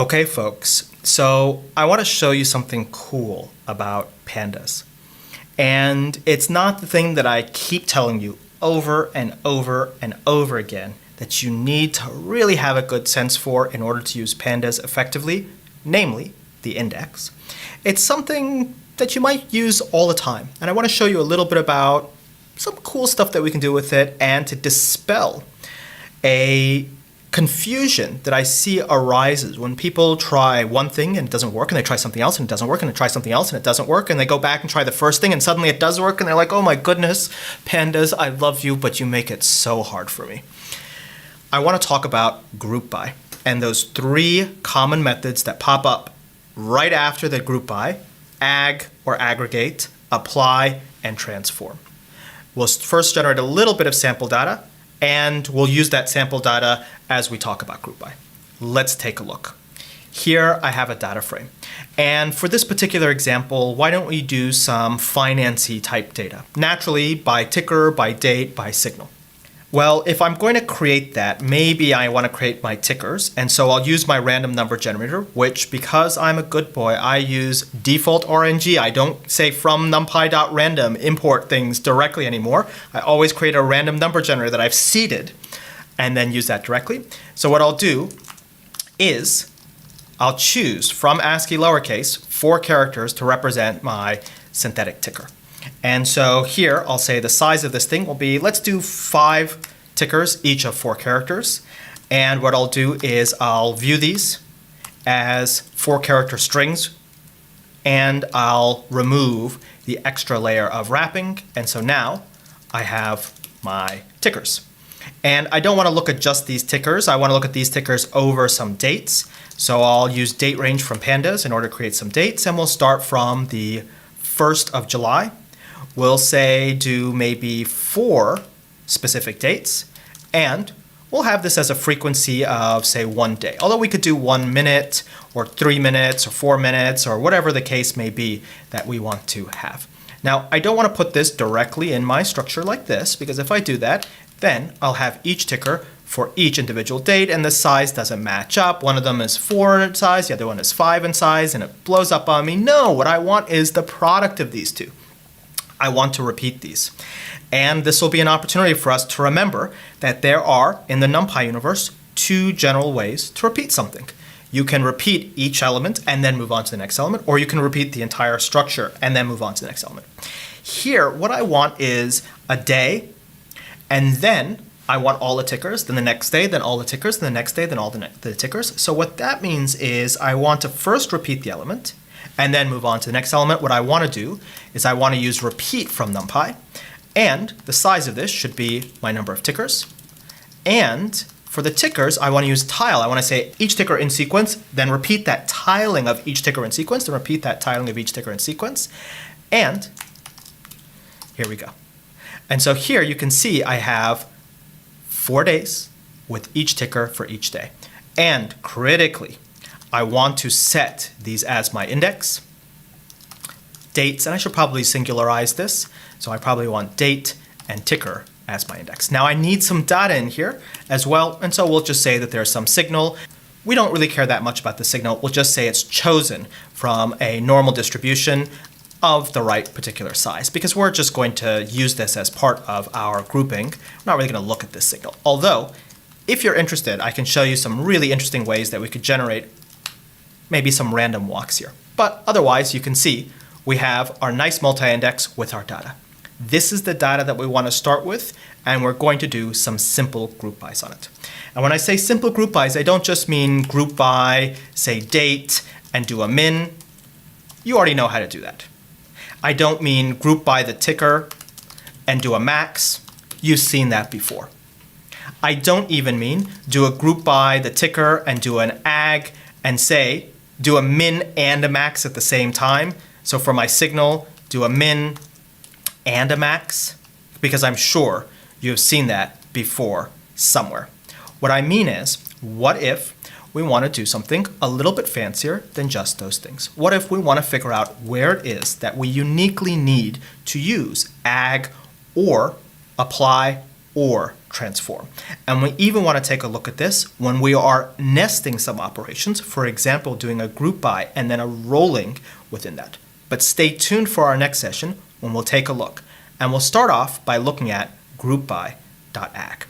Okay, folks, so I want to show you something cool about pandas. And it's not the thing that I keep telling you over and over and over again that you need to really have a good sense for in order to use pandas effectively, namely the index. It's something that you might use all the time. And I want to show you a little bit about some cool stuff that we can do with it and to dispel a confusion that I see arises when people try one thing and it doesn't work, and they try something else and it doesn't work, and they try something else and it doesn't work, and they go back and try the first thing and suddenly it does work, and they're like, oh my goodness, pandas, I love you, but you make it so hard for me. I want to talk about group by and those three common methods that pop up right after the group by: ag or aggregate, apply, and transform. We'll first generate a little bit of sample data, and we'll use that sample data as we talk about group by. Let's take a look. Here I have a data frame. And for this particular example, why don't we do some finance-y type data? Naturally, by ticker, by date, by signal. Well, if I'm going to create that, maybe I want to create my tickers, and so I'll use my random number generator, which, because I'm a good boy, I use default RNG. I don't say from numpy.random import things directly anymore. I always create a random number generator that I've seeded and then use that directly. So what I'll do is I'll choose from ASCII lowercase 4 characters to represent my synthetic ticker. And so here I'll say the size of this thing will be, let's do 5 tickers, each of 4 characters. And what I'll do is I'll view these as 4-character strings, and I'll remove the extra layer of wrapping. And so now I have my tickers. And I don't want to look at just these tickers. I want to look at these tickers over some dates. So I'll use date range from pandas in order to create some dates, and we'll start from the 1st of July. We'll say do maybe 4 specific dates, and we'll have this as a frequency of, say, 1 day. Although we could do 1 minute or 3 minutes or 4 minutes or whatever the case may be that we want to have. Now, I don't want to put this directly in my structure like this, because if I do that, then I'll have each ticker for each individual date, and the size doesn't match up. One of them is 4 in size, the other one is 5 in size, and it blows up on me. No, what I want is the product of these two. I want to repeat these. And this will be an opportunity for us to remember that there are, in the NumPy universe, 2 general ways to repeat something. You can repeat each element and then move on to the next element, or you can repeat the entire structure and then move on to the next element. Here, what I want is a day, and then I want all the tickers, then the next day, then all the tickers, then the next day, then all the tickers. So what that means is I want to first repeat the element and then move on to the next element. What I want to do is I want to use repeat from NumPy, and the size of this should be my number of tickers. And for the tickers, I want to use tile. I want to say each ticker in sequence, then repeat that tiling of each ticker in sequence, then repeat that tiling of each ticker in sequence. And here we go. And so here you can see I have 4 days with each ticker for each day. And critically, I want to set these as my index, dates, and I should probably singularize this. So I probably want date and ticker as my index. Now I need some data in here as well, and so we'll just say that there's some signal. We don't really care that much about the signal. We'll just say it's chosen from a normal distribution of the right particular size, because we're just going to use this as part of our grouping. We're not really going to look at this signal. Although, if you're interested, I can show you some really interesting ways that we could generate maybe some random walks here. But otherwise, you can see we have our nice multi-index with our data. This is the data that we want to start with, and we're going to do some simple group bys on it. And when I say simple group bys, I don't just mean group by, say, date, and do a min. You already know how to do that. I don't mean group by the ticker and do a max. You've seen that before. I don't even mean do a group by the ticker and do an ag and say do a min and a max at the same time. So for my signal, do a min and a max, because I'm sure you've seen that before somewhere. What I mean is, what if we want to do something a little bit fancier than just those things? What if we want to figure out where it is that we uniquely need to use ag or apply or transform. And we even want to take a look at this when we are nesting some operations, for example, doing a group by and then a rolling within that. But stay tuned for our next session when we'll take a look. And we'll start off by looking at groupby.ag.